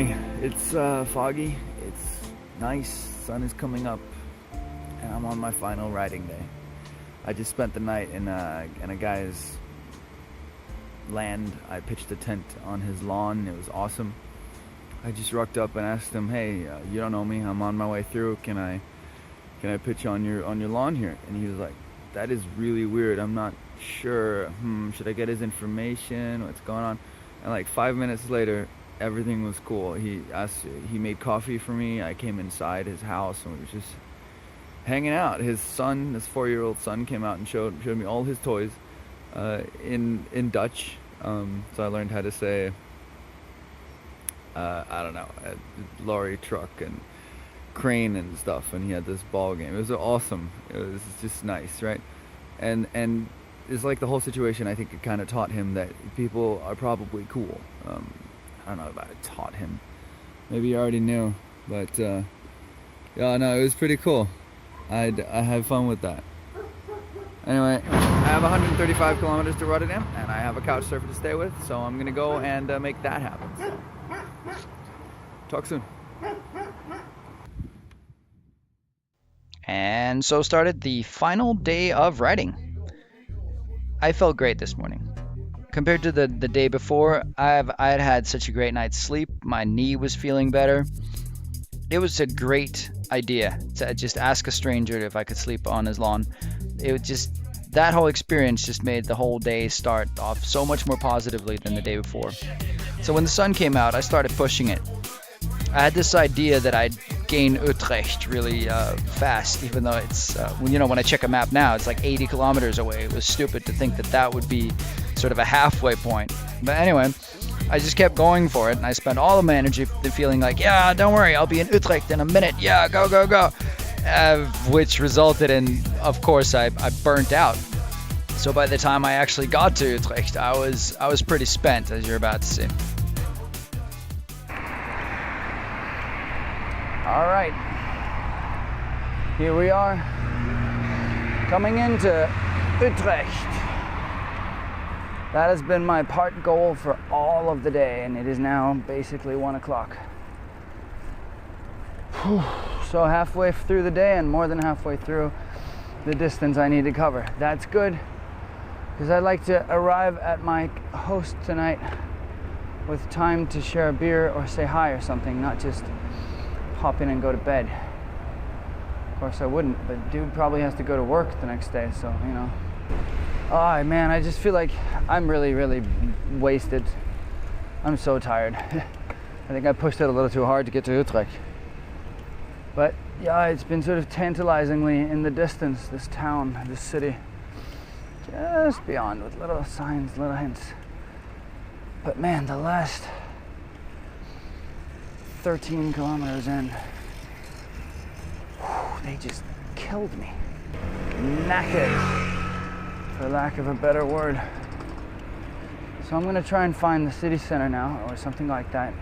morning. It's foggy, it's nice, sun is coming up, and I'm on my final riding day. I just spent the night in a guy's land. I pitched a tent on his lawn. It was awesome. I just rocked up and asked him, "Hey, you don't know me. I'm on my way through. Can I pitch on your lawn here?" And he was like, "That is really weird. I'm not sure. Should I get his information? What's going on?" And like 5 minutes later, everything was cool. He made coffee for me. I came inside his house and we were just hanging out. His 4-year-old son, came out and showed me all his toys in Dutch. So I learned how to say I don't know, lorry, truck, and crane and stuff. And he had this ball game. It was awesome. It was just nice, right? And it's like the whole situation. I think it kind of taught him that people are probably cool. I don't know about it taught him. Maybe he already knew, but yeah, no, it was pretty cool. I had fun with that. Anyway, I have 135 kilometers to Rotterdam, and I have a couch surfer to stay with, so I'm gonna go and make that happen. So, talk soon. And so started the final day of riding. I felt great this morning. Compared to the day before, I had such a great night's sleep. My knee was feeling better. It was a great idea to just ask a stranger if I could sleep on his lawn. It was just, that whole experience just made the whole day start off so much more positively than the day before. So when the sun came out, I started pushing it. I had this idea that I'd gain Utrecht really fast, even though it's, when I check a map now, it's like 80 kilometers away. It was stupid to think that would be sort of a halfway point. But anyway, I just kept going for it, and I spent all of my energy feeling like, yeah, don't worry, I'll be in Utrecht in a minute. Yeah, go, go, go. Which resulted in, of course, I burnt out. So by the time I actually got to Utrecht, I was pretty spent, as you're about to see. All right, here we are, coming into Utrecht. That has been my part goal for all of the day, and it is now basically 1 o'clock. So halfway through the day and more than halfway through the distance I need to cover. That's good, because I'd like to arrive at my host tonight with time to share a beer or say hi or something, not just hop in and go to bed. Of course I wouldn't, but dude probably has to go to work the next day, so Oh man, I just feel like I'm really, really wasted. I'm so tired. I think I pushed it a little too hard to get to Utrecht. But yeah, it's been sort of tantalizingly in the distance, this town, this city. Just beyond, with little signs, little hints. But man, the last 13 kilometers in, they just killed me. Knackered, for lack of a better word. So I'm gonna try and find the city center now, or something like that.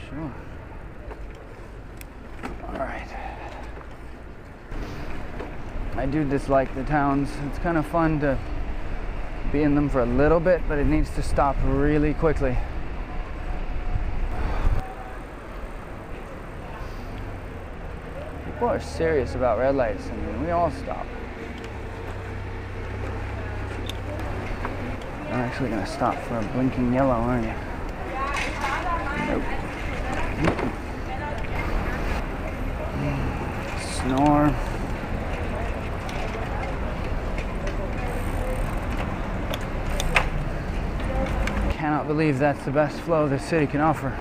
Sure. All right. I do dislike the towns. It's kind of fun to be in them for a little bit, but it needs to stop really quickly. People are serious about red lights. I mean, we all stop. You're actually gonna stop for a blinking yellow, aren't you? Nope. Snore. Cannot believe that's the best flow this city can offer.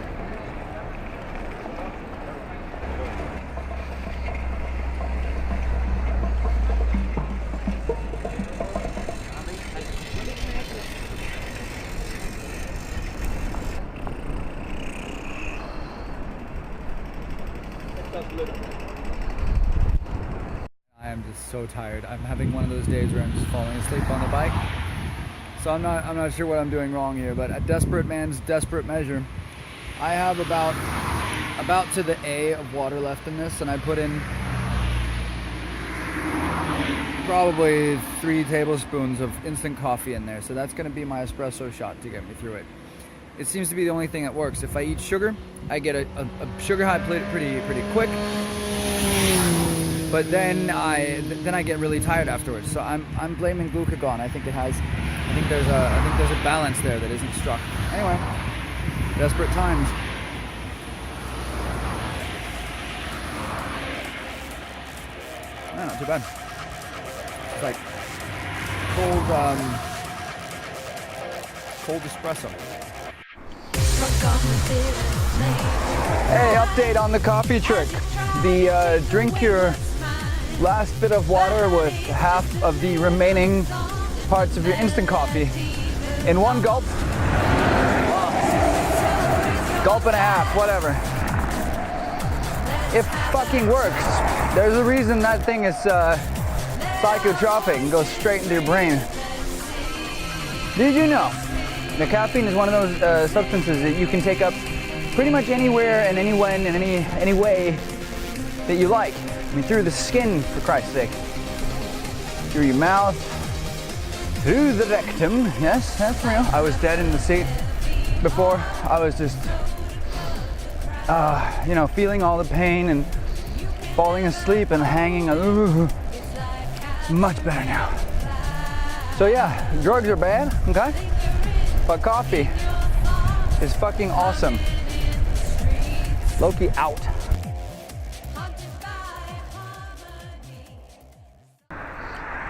I am just so tired. I'm having one of those days where I'm just falling asleep on the bike. So I'm not sure what I'm doing wrong here, but a desperate man's desperate measure. I have about to the A of water left in this, and I put in probably 3 tablespoons of instant coffee in there. So that's going to be my espresso shot to get me through it. It seems to be the only thing that works. If I eat sugar, I get a sugar high pretty quick. But then I get really tired afterwards. So I'm blaming glucagon. I think there's a balance there that isn't struck. Anyway, desperate times. Oh, not too bad. It's like cold espresso. Hey, update on the coffee trick. The drink your last bit of water with half of the remaining parts of your instant coffee in one gulp. Gulp and a half, whatever. It fucking works. There's a reason that thing is psychotropic and goes straight into your brain. Did you know that caffeine is one of those substances that you can take up pretty much anywhere and any when and any way that you like? I mean, through the skin, for Christ's sake. Through your mouth, through the rectum. Yes, that's real. I was dead in the seat before. I was just, feeling all the pain and falling asleep and hanging. It's much better now. So yeah, drugs are bad, okay? But coffee is fucking awesome. Loki out.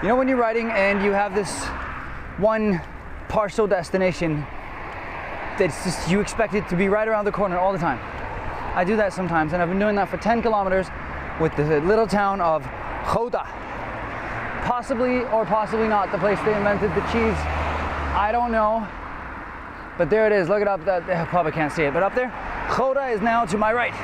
You know when you're riding and you have this one partial destination that's just, you expect it to be right around the corner all the time. I do that sometimes, and I've been doing that for 10 kilometers with the little town of Gouda. Possibly or possibly not the place they invented the cheese. I don't know. But there it is, look it up, I probably can't see it, but up there, Gouda is now to my right.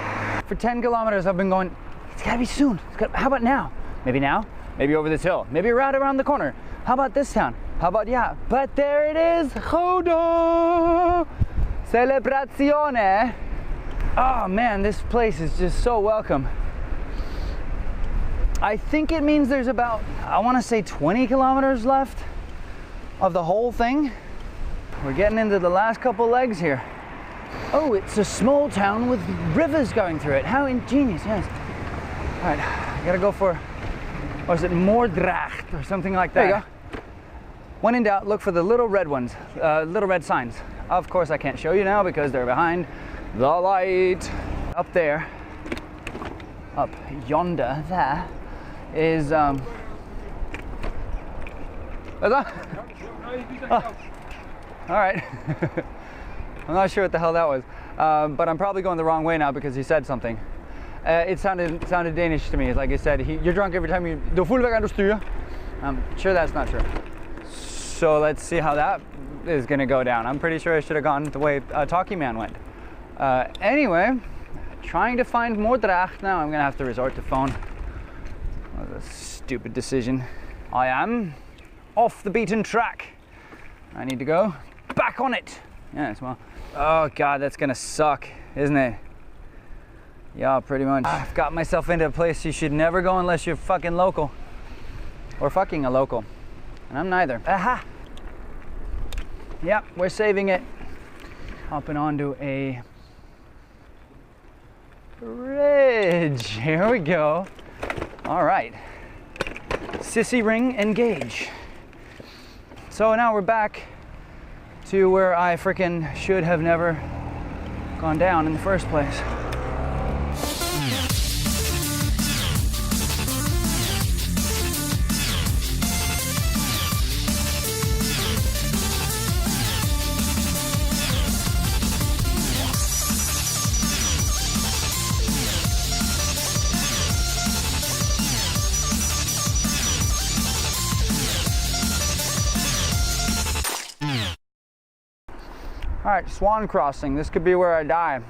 For 10 kilometers I've been going, it's gotta be soon. How about now? Maybe now? Maybe over this hill, maybe right around the corner. How about this town? How about, yeah, but there it is, Gouda! Celebrazione! Oh man, this place is just so welcome. I think it means there's about, I wanna say 20 kilometers left of the whole thing. We're getting into the last couple legs here. Oh, it's a small town with rivers going through it. How ingenious, yes. All right, I gotta go for, or is it Moordrecht or something like that? There you go. When in doubt, look for the little red ones, little red signs. Of course, I can't show you now because they're behind the light. Up there, up yonder, there is, oh. All right. I'm not sure what the hell that was, but I'm probably going the wrong way now because he said something. It sounded Danish to me. Like he said, you're drunk every time you do full väg styr. I'm sure that's not true. So let's see how that is going to go down. I'm pretty sure I should have gone the way Talkie Man went. Anyway, trying to find Moordrecht now. I'm going to have to resort to phone. That was a stupid decision. I am off the beaten track. I need to go back on it. Yes, well. Oh God, that's gonna suck, isn't it? Yeah, pretty much. I've got myself into a place you should never go unless you're fucking local. Or fucking a local. And I'm neither. Aha! Yep, we're saving it. Hopping onto a bridge. Here we go. All right. Sissy ring, engage. So now we're back to where I frickin' should have never gone down in the first place. All right, Swan Crossing. This could be where I die.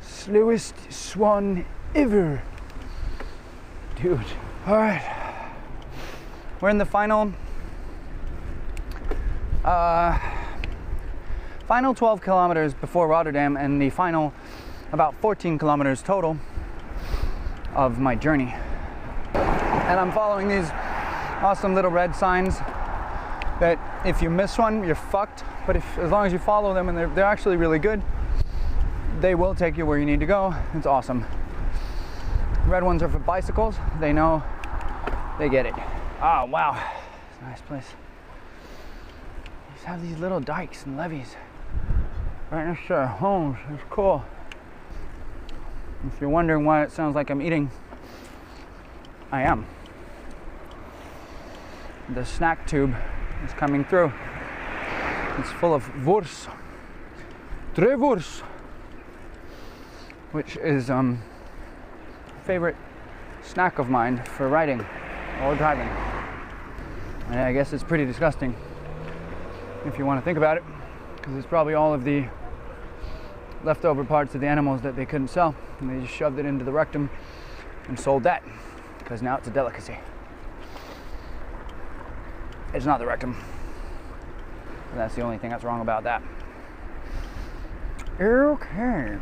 Slowest swan ever. Dude. All right. We're in the final 12 kilometers before Rotterdam and the final about 14 kilometers total of my journey. And I'm following these awesome little red signs that if you miss one, you're fucked. But as long as you follow them, and they're actually really good, they will take you where you need to go. It's awesome. Red ones are for bicycles. They know, they get it. Oh, wow. It's a nice place. You just have these little dikes and levees right next to our homes. It's cool. If you're wondering why it sounds like I'm eating, I am. The snack tube is coming through. It's full of wurst. Wurst, which is favorite snack of mine for riding or driving. And I guess it's pretty disgusting if you want to think about it, because it's probably all of the leftover parts of the animals that they couldn't sell, and they just shoved it into the rectum and sold that, because now it's a delicacy. It's not the rectum. And that's the only thing that's wrong about that. Okay.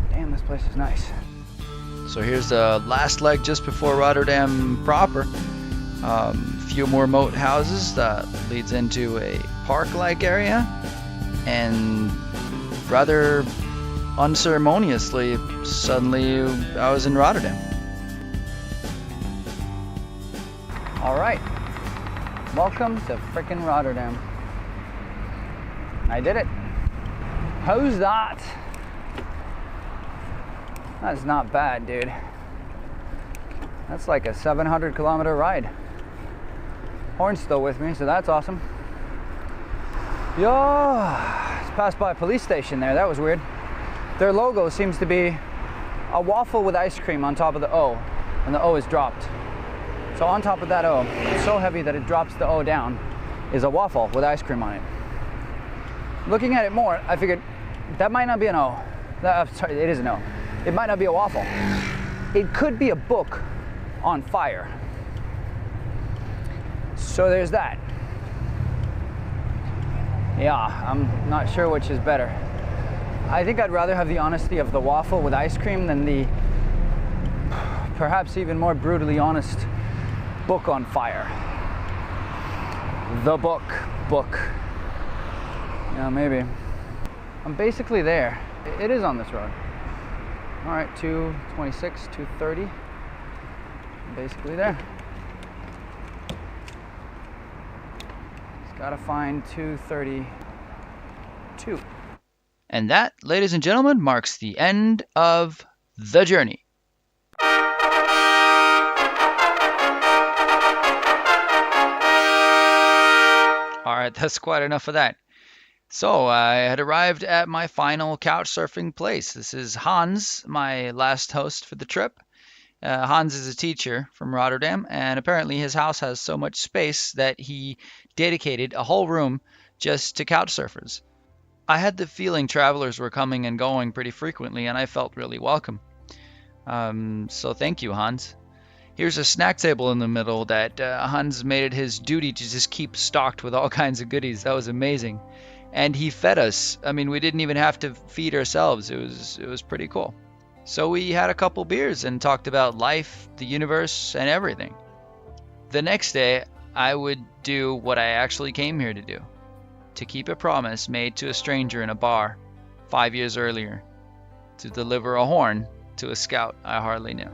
Damn, this place is nice. So here's the last leg just before Rotterdam proper. Few more moat houses that leads into a park-like area, and rather unceremoniously, suddenly I was in Rotterdam. All right, welcome to frickin' Rotterdam. I did it. How's that? That's not bad, dude. That's like a 700 kilometer ride. Horn's still with me, so that's awesome. Yo, just passed by a police station there. That was weird. Their logo seems to be a waffle with ice cream on top of the O, and the O is dropped. So on top of that O, it's so heavy that it drops the O down, is a waffle with ice cream on it. Looking at it more, I figured that might not be an O. Sorry, it is an O. It might not be a waffle. It could be a book on fire. So there's that. Yeah, I'm not sure which is better. I think I'd rather have the honesty of the waffle with ice cream than the perhaps even more brutally honest book on fire. The book. Yeah, maybe. I'm basically there. It is on this road. All right, 226, 230. I'm basically there. Just gotta find 232. And that, ladies and gentlemen, marks the end of the journey. All right, that's quite enough of that. So I had arrived at my final couchsurfing place. This is Hans, my last host for the trip. Hans is a teacher from Rotterdam, and apparently his house has so much space that he dedicated a whole room just to couchsurfers. I had the feeling travelers were coming and going pretty frequently, and I felt really welcome. So thank you, Hans. Here's a snack table in the middle that Hans made it his duty to just keep stocked with all kinds of goodies. That was amazing. And he fed us. I mean, we didn't even have to feed ourselves. It was pretty cool. So we had a couple beers and talked about life, the universe, and everything. The next day, I would do what I actually came here to do. To keep a promise made to a stranger in a bar 5 years earlier. To deliver a horn to a scout I hardly knew.